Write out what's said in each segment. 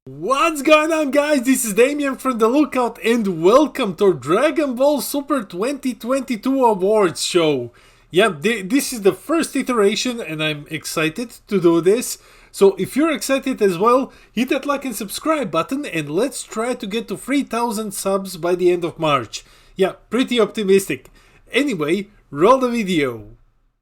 What's going on, guys? This is Damien from The Lookout and welcome to our Dragon Ball Super 2022 Awards show. Yeah, this is the first iteration and I'm excited to do this. So if you're excited as well, hit that like and subscribe button and let's try to get to 3,000 subs by the end of March. Yeah, pretty optimistic. Anyway, roll the video.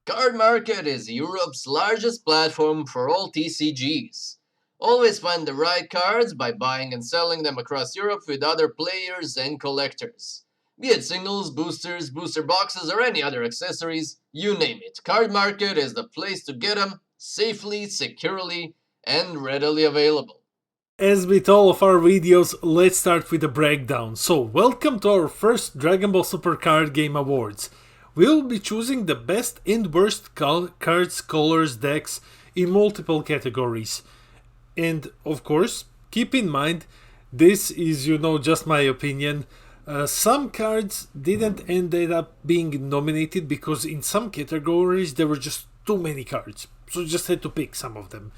Card Market is Europe's largest platform for all TCGs. Always find the right cards by buying and selling them across Europe with other players and collectors. Be it singles, boosters, booster boxes, or any other accessories, you name it. Card Market is the place to get them safely, securely, and readily available. As with all of our videos, let's start with a breakdown. So, welcome to our first Dragon Ball Super Card Game Awards. We'll be choosing the best and worst cards, colors, decks in multiple categories. And of course, keep in mind, this is, just my opinion. Some cards didn't ended up being nominated because in some categories there were just too many cards. So just had to pick some of them.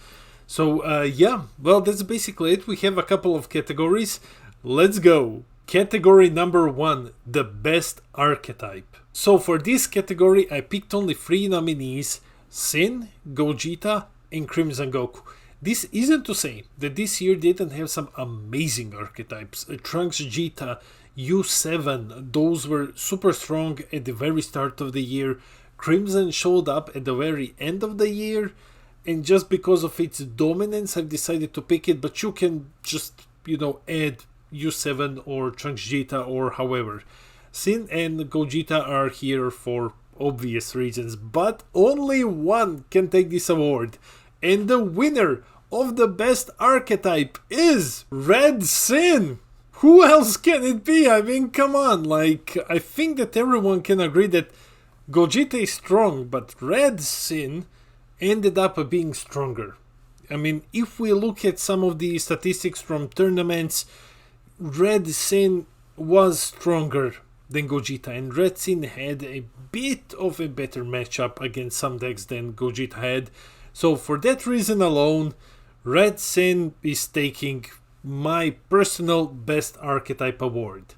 So yeah, well, that's basically it. We have a couple of categories. Let's go. Category number 1, the best archetype. So for this category, I picked only 3 nominees: Sin, Gogeta, and Crimson Goku. This isn't to say that this year didn't have some amazing archetypes. Trunks Vegeta, U7, those were super strong at the very start of the year. Crimson showed up at the very end of the year, and just because of its dominance I've decided to pick it, but you can just, add U7 or Trunks Vegeta or however. Sin and Gogeta are here for obvious reasons, but only one can take this award. And the winner of the best archetype is Red Sin! Who else can it be? I mean, come on, I think that everyone can agree that Gogeta is strong, but Red Sin ended up being stronger. I mean, if we look at some of the statistics from tournaments, Red Sin was stronger than Gogeta, and Red Sin had a bit of a better matchup against some decks than Gogeta had. So for that reason alone, Red Sin is taking my personal best archetype award.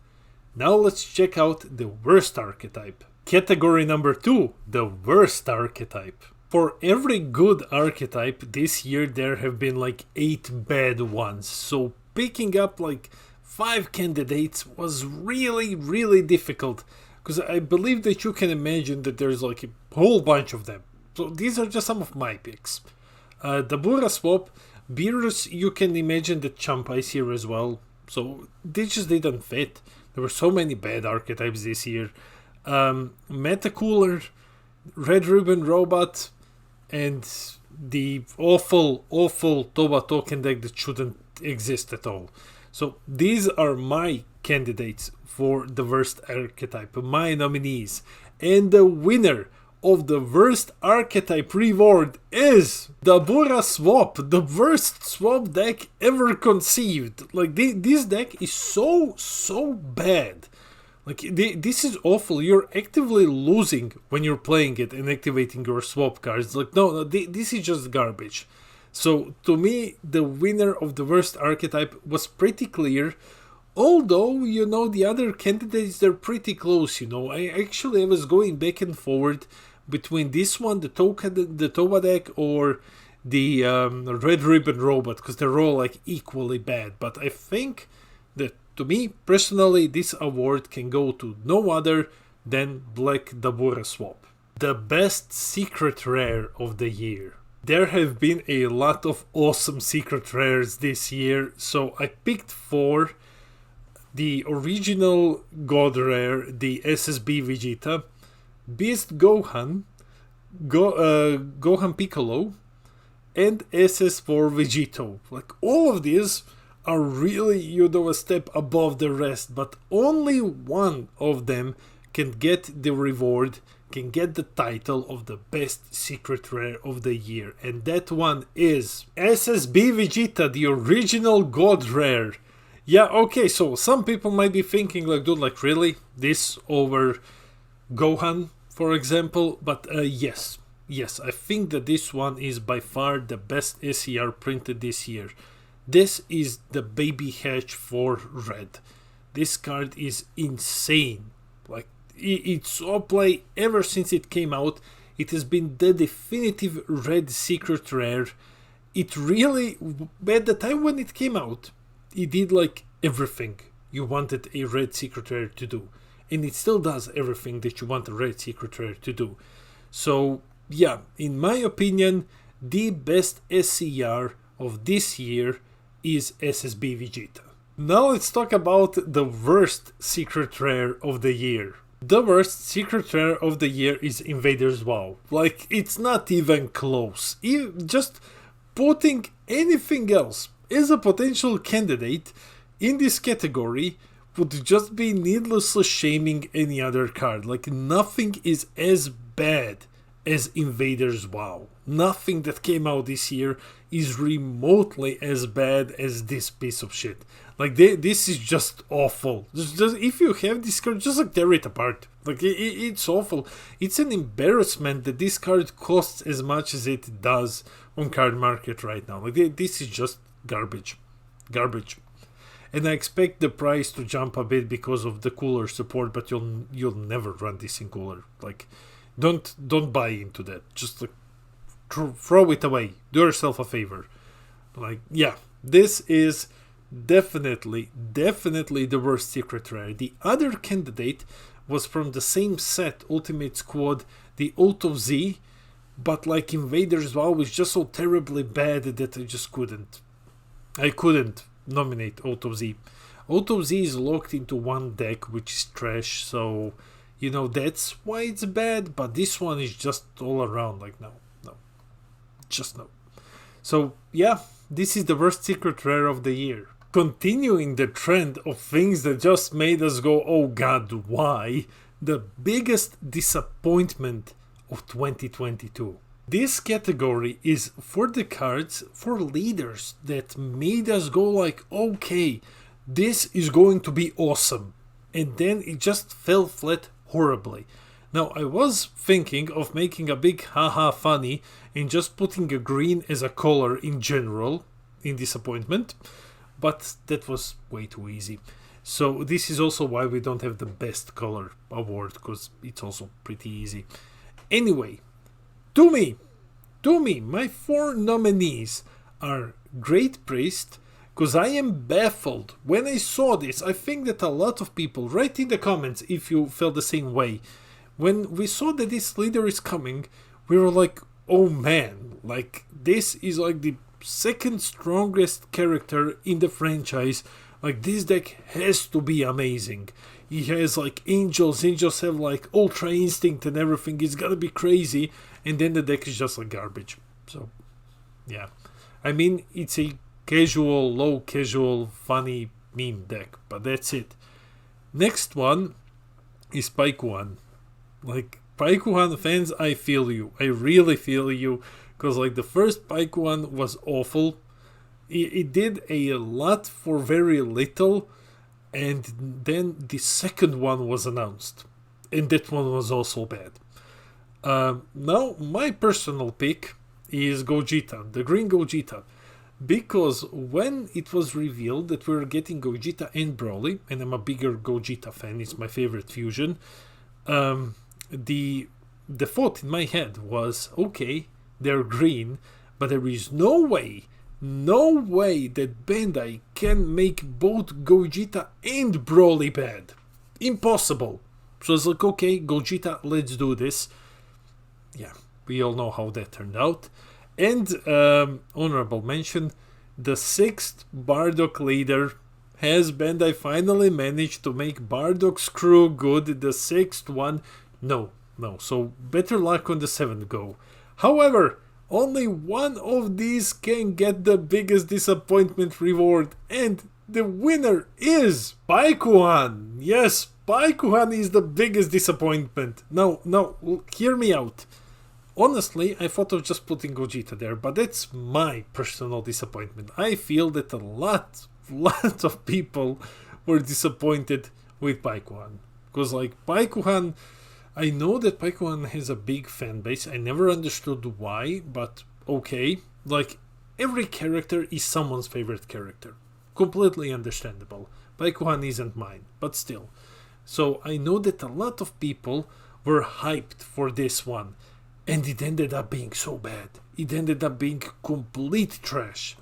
Now let's check out the worst archetype. Category number 2, the worst archetype. For every good archetype this year there have been 8 bad ones. So picking up 5 candidates was really difficult, because I believe that you can imagine that there's a whole bunch of them. So these are just some of my picks. The Bura swap, Beerus, you can imagine that Champa is here as well. So they just didn't fit. There were so many bad archetypes this year. Metacooler, Red Ribbon Robot, and the awful Toba token deck that shouldn't exist at all. So these are my candidates for the worst archetype, my nominees. And the winner of the worst archetype reward is the Bura swap, the worst swap deck ever conceived. This deck is so bad. This is awful. You're actively losing when you're playing it and activating your swap cards. No, this is just garbage. So to me, the winner of the worst archetype was pretty clear. Although, the other candidates, they're pretty close, I was going back and forward between this one, the Toba deck, or the Red Ribbon Robot, because they're all equally bad. But I think that, to me, personally, this award can go to no other than Black Dabura Swap. The best secret rare of the year. There have been a lot of awesome secret rares this year, so I picked 4. The original God Rare, the SSB Vegeta, Beast Gohan, Gohan Piccolo, and SS4 Vegito. All of these are really, a step above the rest, but only one of them can get the reward, can get the title of the best secret rare of the year, and that one is SSB Vegeta, the original God Rare. Yeah, okay, so some people might be thinking dude, really? This over Gohan, for example? But yes, I think that this one is by far the best SER printed this year. This is the baby hatch for red. This card is insane. Like, it's so play ever since it came out. It has been the definitive red secret rare. It really, at the time when it came out, it did like everything you wanted a red secret rare to do. And it still does everything that you want a red secret rare to do. So yeah, in my opinion, the best SCR of this year is SSB Vegeta. Now let's talk about the worst secret rare of the year. The worst secret rare of the year is Invaders WoW. Like, it's not even close. Just putting anything else as a potential candidate in this category would just be needlessly shaming any other card. Like, nothing is as bad as Invaders WoW. Nothing that came out this year is remotely as bad as this piece of shit. Like, this is just awful. Just if you have this card, just like tear it apart. Like, it's awful. It's an embarrassment that this card costs as much as it does on card market right now. Like, this is just garbage. Garbage. And I expect the price to jump a bit because of the cooler support, but you'll never run this in cooler. Like, don't buy into that. Just like throw it away. Do yourself a favor. Like, yeah, this is definitely the worst secret rare. The other candidate was from the same set, Ultimate Squad, the Auto Z, but like Invaders WoW was just so terribly bad that I couldn't nominate Auto Z. Auto Z is locked into one deck, which is trash, so you know that's why it's bad, but this one is just all around like no. Just no. So yeah, this is the worst secret rare of the year. Continuing the trend of things that just made us go, oh god, why? The biggest disappointment of 2022. This category is for the cards for leaders that made us go like, okay, this is going to be awesome. And then it just fell flat horribly. Now, I was thinking of making a big haha funny and just putting a green as a color in general in disappointment, but that was way too easy. So this is also why we don't have the best color award, because it's also pretty easy. Anyway, to me, my 4 nominees are Great Priest, because I am baffled. When I saw this, I think that a lot of people, write in the comments if you felt the same way. When we saw that this leader is coming, we were like, oh man, like this is like the second strongest character in the franchise. Like, this deck has to be amazing. He has like angels have like ultra instinct and everything. It's gotta be crazy. And then the deck is just like garbage. So yeah, I mean, it's a casual, low casual, funny meme deck, but that's it. Next one is Paikuan. Like, Paikuan fans, I feel you. I really feel you. Because like the first Paikuan was awful. It did a lot for very little. And then the second one was announced. And that one was also bad. Now, my personal pick is Gogeta, the green Gogeta. Because when it was revealed that we were getting Gogeta and Broly, and I'm a bigger Gogeta fan, it's my favorite fusion, the thought in my head was, okay, they're green, but there is no way that Bandai can make both Gogeta and Broly bad. Impossible. So it's like, okay, Gogeta, let's do this. Yeah, we all know how that turned out. And honorable mention, the 6th Bardock leader. Has Bandai finally managed to make Bardock's crew good? The 6th one? No. So better luck on the 7th go. However, only one of these can get the biggest disappointment reward, and the winner is Paikuan. Yes, Paikuan is the biggest disappointment. No, hear me out. Honestly, I thought of just putting Gogeta there, but that's my personal disappointment. I feel that a lot of people were disappointed with Paikuan. Because like Paikuan, I know that Paikuan has a big fan base. I never understood why, but okay. Like, every character is someone's favorite character. Completely understandable. Baikuhan isn't mine, but still. So I know that a lot of people were hyped for this one, and it ended up being so bad. It ended up being complete trash.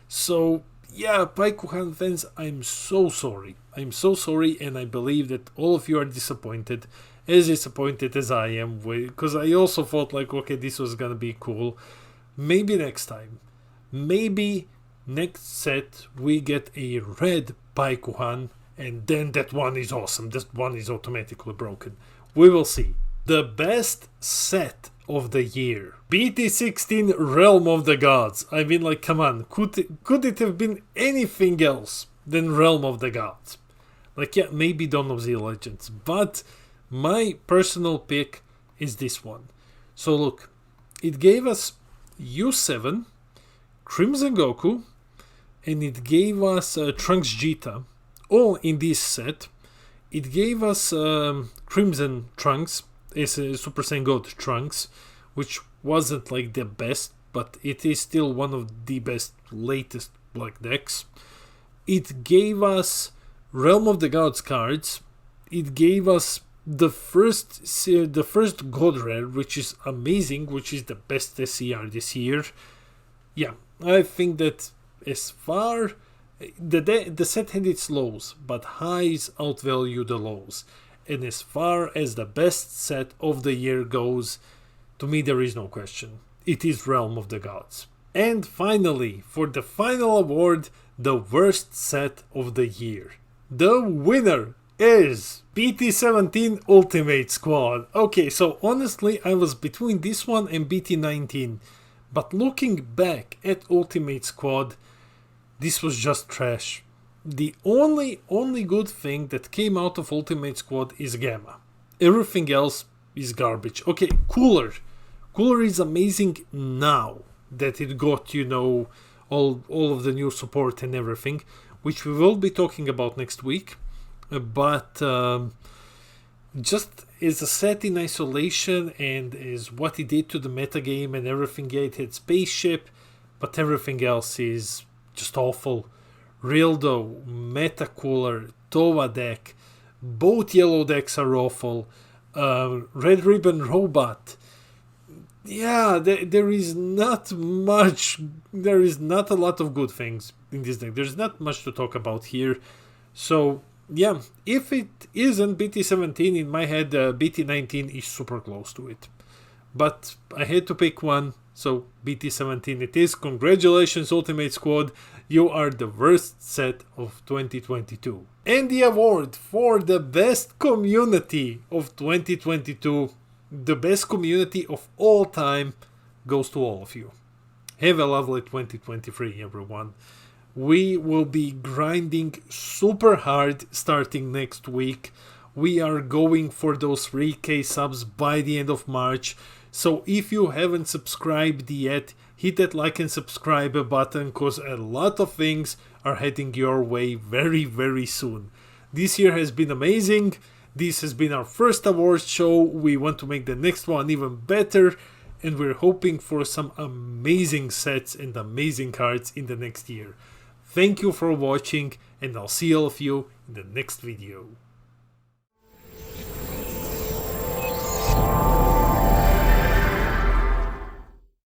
So yeah, Baikuhan fans, I'm so sorry. I'm so sorry, and I believe that all of you are disappointed, as disappointed as I am, because I also thought like, okay, this was gonna be cool. Maybe next time. Maybe next set we get a red Baikuhan, and then that one is awesome. That one is automatically broken. We will see. The best set of the year. BT16 Realm of the Gods. I mean, like, come on. Could it have been anything else than Realm of the Gods? Like, yeah, maybe Dawn of the Legends. But my personal pick is this one. So look, it gave us U7, Crimson Goku, and it gave us Trunks Jita, all in this set. It gave us Crimson Trunks, is Super Saiyan God Trunks, which wasn't like the best, but it is still one of the best latest Black decks. It gave us Realm of the Gods cards. It gave us the first God Rare, which is amazing, which is the best SCR this year. Yeah, I think that as far the set had its lows, but highs outvalue the lows. And as far as the best set of the year goes, to me there is no question. It is Realm of the Gods. And finally, for the final award, the worst set of the year. The winner is BT17 Ultimate Squad. Okay, so honestly, I was between this one and BT19. But looking back at Ultimate Squad, this was just trash. The only good thing that came out of Ultimate Squad is Gamma. Everything else is garbage. Okay, Cooler. Cooler is amazing now that it got, all of the new support and everything, which we will be talking about next week. But just as a set in isolation and is what it did to the metagame and everything, yeah, it had Spaceship, but everything else is just awful. Rildo, Meta Cooler, Towa deck, both yellow decks are awful. Red Ribbon Robot. Yeah, there is not much. There is not a lot of good things in this deck. There's not much to talk about here. So yeah, if it isn't BT17, in my head, BT19 is super close to it. But I had to pick one, so BT17 it is. Congratulations, Ultimate Squad. You are the worst set of 2022. And the award for the best community of 2022, the best community of all time, goes to all of you. Have a lovely 2023, everyone. We will be grinding super hard starting next week. We are going for those 3k subs by the end of March. So if you haven't subscribed yet, hit that like and subscribe button, because a lot of things are heading your way very, very soon. This year has been amazing. This has been our first awards show. We want to make the next one even better, and we're hoping for some amazing sets and amazing cards in the next year. Thank you for watching, and I'll see all of you in the next video.